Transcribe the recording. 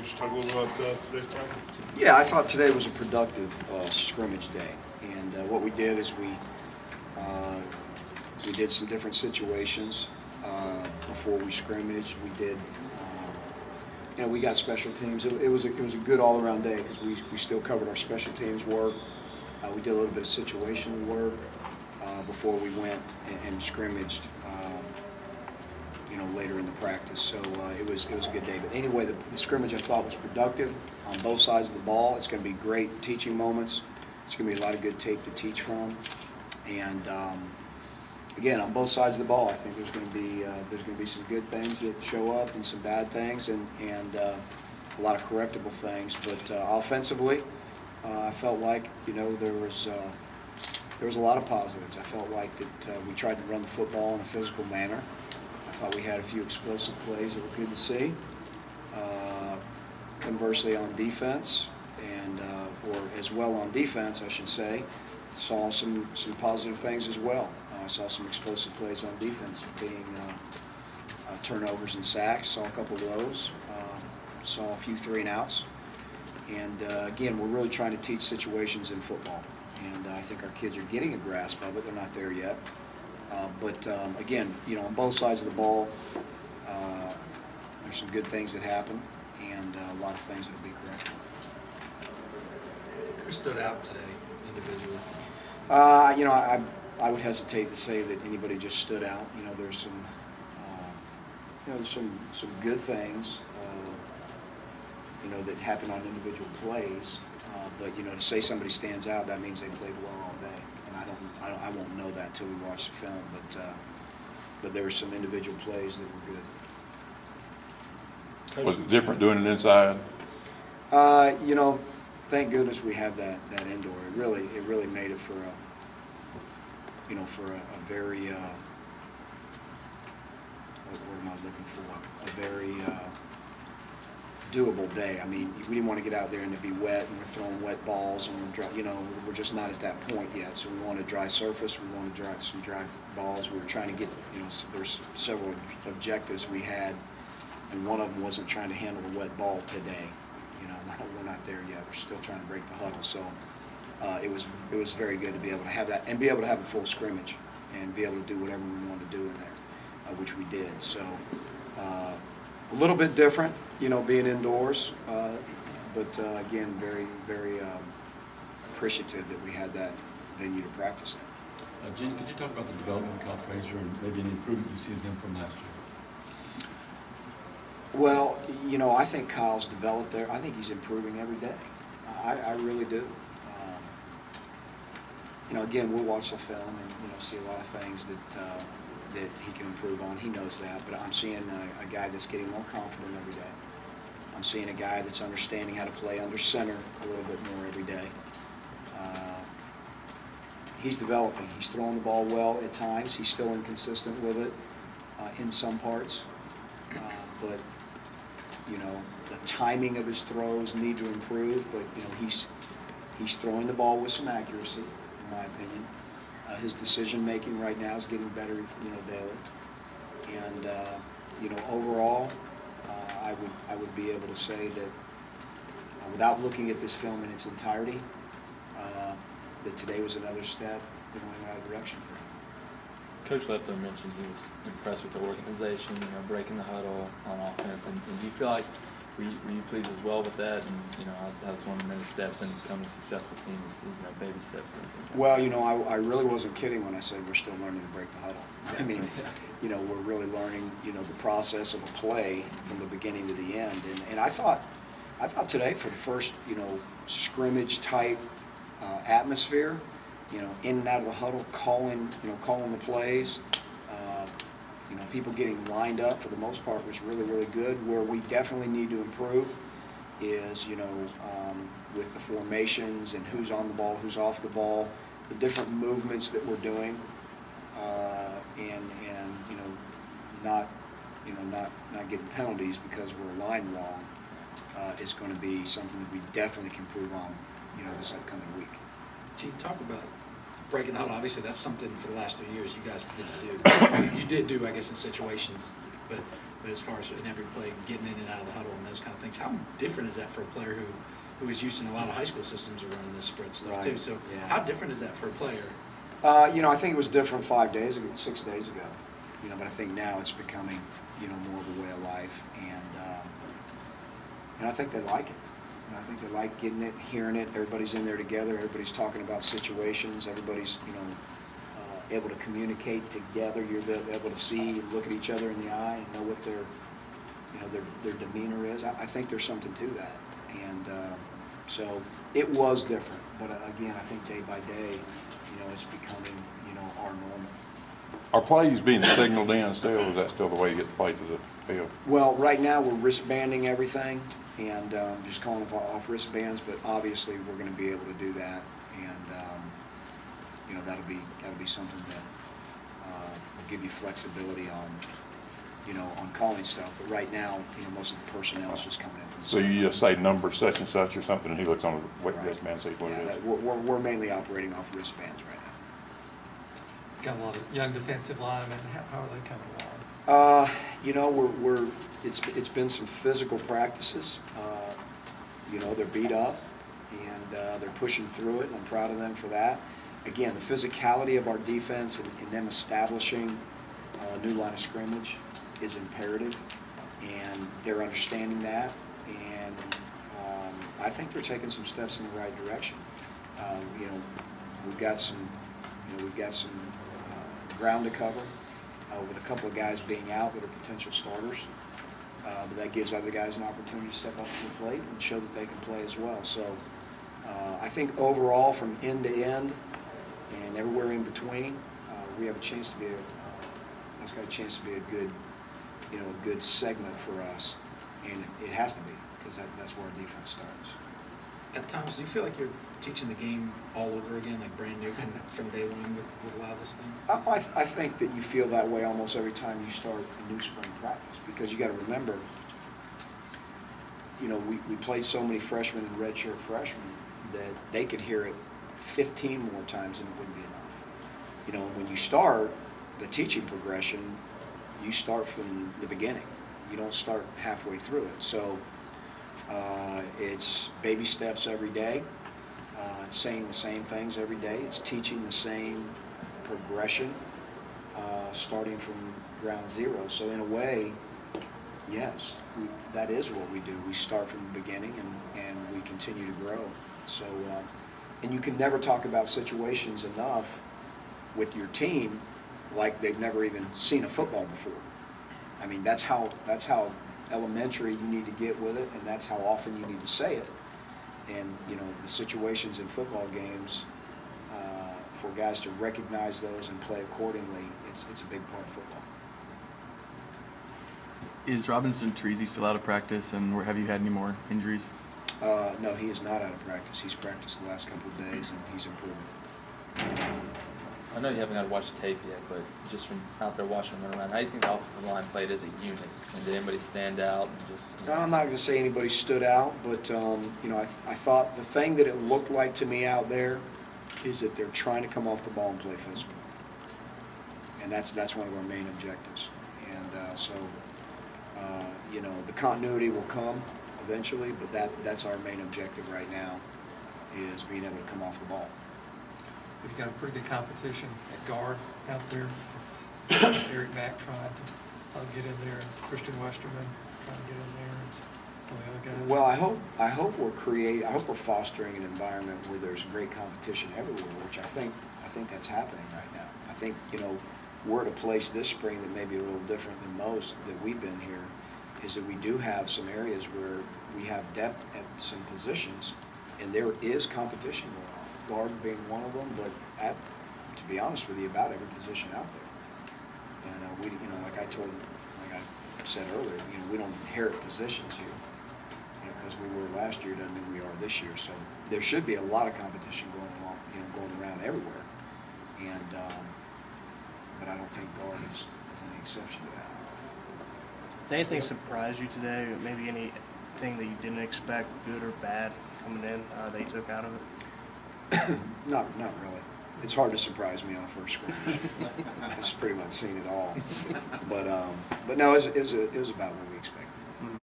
just talk a little about today's practice? Yeah, I thought today was a productive scrimmage day, and what we did is we did some different situations before we scrimmaged. We did, we got special teams. It was a good all-around day because we still covered our special teams work. We did a little bit of situational work before we went and scrimmaged. Later in the practice, so it was a good day. But anyway, the scrimmage I thought was productive on both sides of the ball. It's going to be great teaching moments. It's going to be a lot of good tape to teach from, and again, on both sides of the ball, I think there's going to be some good things that show up and some bad things, and a lot of correctable things. But offensively, I felt like there was a lot of positives. I felt like that we tried to run the football in a physical manner. I thought we had a few explosive plays that were good to see. Conversely, on defense, or as well on defense, I should say, saw some positive things as well. Saw some explosive plays on defense, being turnovers and sacks. Saw a couple of those. Saw a few 3-and-outs. And again, we're really trying to teach situations in football. And I think our kids are getting a grasp of it. They're not there yet. But again, on both sides of the ball, there's some good things that happen, and a lot of things that will be corrected. Who stood out today individually? I would hesitate to say that anybody just stood out. There's some good things, that happen on individual plays. But to say somebody stands out, that means they played well all day. And I won't know that till we watch the film. But there were some individual plays that were good. Was it different doing it inside? Thank goodness we have that indoor. It really made it for a very what word am I looking for? A very doable day. I mean, we didn't want to get out there and to be wet, and we're throwing wet balls, and we're just not at that point yet. So we want a dry surface. We want some dry balls. We were trying to get, there's several objectives we had, and one of them wasn't trying to handle a wet ball today. We're not there yet. We're still trying to break the huddle. So it was very good to be able to have that and be able to have a full scrimmage and be able to do whatever we wanted to do in there, which we did. So. A little bit different, being indoors, but again, very, very appreciative that we had that venue to practice in. Gene, could you talk about the development of Kyle Frazier and maybe any improvement you see in him from last year? Well, I think Kyle's developed there. I think he's improving every day. I really do. Again, we'll watch the film and see a lot of things that he can improve on. He knows that, but I'm seeing a guy that's getting more confident every day. I'm seeing a guy that's understanding how to play under center a little bit more every day. He's developing. He's throwing the ball well at times. He's still inconsistent with it in some parts, but the timing of his throws need to improve. But he's throwing the ball with some accuracy, in my opinion. His decision-making right now is getting better, daily. And, overall, I would be able to say that without looking at this film in its entirety, that today was another step going in the right direction for him. Coach Lefler mentioned he was impressed with the organization, breaking the huddle on offense. And do you feel like, were you pleased as well with that? And, that's one of the many steps in becoming a successful team is baby steps. Well, I really wasn't kidding when I said we're still learning to break the huddle. I mean, we're really learning, the process of a play from the beginning to the end. And I thought today for the first, scrimmage type atmosphere, in and out of the huddle, calling the plays, people getting lined up for the most part was really, really good. Where we definitely need to improve is, with the formations and who's on the ball, who's off the ball, the different movements that we're doing, and not getting penalties because we're aligned wrong, is going to be something that we definitely can improve on, this upcoming week. Gene, talk about breaking out. Obviously, that's something for the last 3 years you guys didn't do. You did do, I guess, in situations, but but as far as in every play, getting in and out of the huddle and those kind of things, how different is that for a player who is used in a lot of high school systems of running this spread stuff too? Right, So yeah. how different is that for a player? I think it was different 6 days ago. But I think now it's becoming, more of a way of life, and I think they like it. I think they like getting it, hearing it. Everybody's in there together. Everybody's talking about situations. Everybody's, able to communicate together. You're able to see and look at each other in the eye and know what their demeanor is. I think there's something to that, and so it was different. But again, I think day by day, it's becoming, our normal. Are plays being signaled in still, or is that still the way you get the play to the field? Well, right now we're wristbanding everything and just calling off wristbands, but obviously we're going to be able to do that, and that'll be something that will give you flexibility on calling stuff. But right now, most of the personnel is just coming in from the So you just say number such and such or something, and he looks on the Right. wristband, sees what it is? We're mainly operating off wristbands right now. Got a lot of young defensive linemen. How are they coming along? It's been some physical practices. They're beat up and they're pushing through it, and I'm proud of them for that. Again, the physicality of our defense and them establishing a new line of scrimmage is imperative, and they're understanding that, and I think they're taking some steps in the right direction. We've got some ground to cover with a couple of guys being out that are potential starters, but that gives other guys an opportunity to step up to the plate and show that they can play as well. So I think overall, from end to end and everywhere in between, we have a chance to be it's got a chance to be a good segment for us, and it has to be, because that's where our defense starts. At times, do you feel like you're teaching the game all over again, like brand new from day one with a lot of this thing? I think that you feel that way almost every time you start a new spring practice, because you got to remember, we played so many freshmen and redshirt freshmen that they could hear it 15 more times and it wouldn't be enough. When you start the teaching progression, you start from the beginning. You don't start halfway through it. So it's baby steps every day. It's saying the same things every day. It's teaching the same progression, starting from ground zero. So in a way, yes, that is what we do. We start from the beginning and we continue to grow. So, and you can never talk about situations enough with your team like they've never even seen a football before. I mean, that's how elementary you need to get with it, and that's how often you need to say it. And the situations in football games, for guys to recognize those and play accordingly, it's a big part of football. Is Robinson Chizik still out of practice, and have you had any more injuries? No, he is not out of practice. He's practiced the last couple of days, and he's improving. I know you haven't got to watch the tape yet, but just from out there watching them run around, how do you think the offensive line played as a unit? And did anybody stand out? And just, No, I'm not going to say anybody stood out, but I thought the thing that it looked like to me out there is that they're trying to come off the ball and play physical, and that's one of our main objectives. And so the continuity will come eventually, but that's our main objective right now, is being able to come off the ball. We've got a pretty good competition at guard out there. Eric Mack trying to get in there, and Christian Westerman trying to get in there, and some of the other guys. Well, I hope we're fostering an environment where there's great competition everywhere, which I think that's happening right now. I think we're at a place this spring that may be a little different than most that we've been here, is that we do have some areas where we have depth at some positions, and there is competition going on. Guard being one of them, but to be honest with you, about every position out there. And we, like I said earlier, we don't inherit positions here. Because we were last year doesn't mean we are this year. So there should be a lot of competition going along, going around everywhere. And but I don't think guard is any exception to that. Did anything surprise you today? Maybe anything that you didn't expect, good or bad, coming in that you took out of it? Not really. It's hard to surprise me on a first scrimmage. I've pretty much seen it all. But no, it was about what we expected.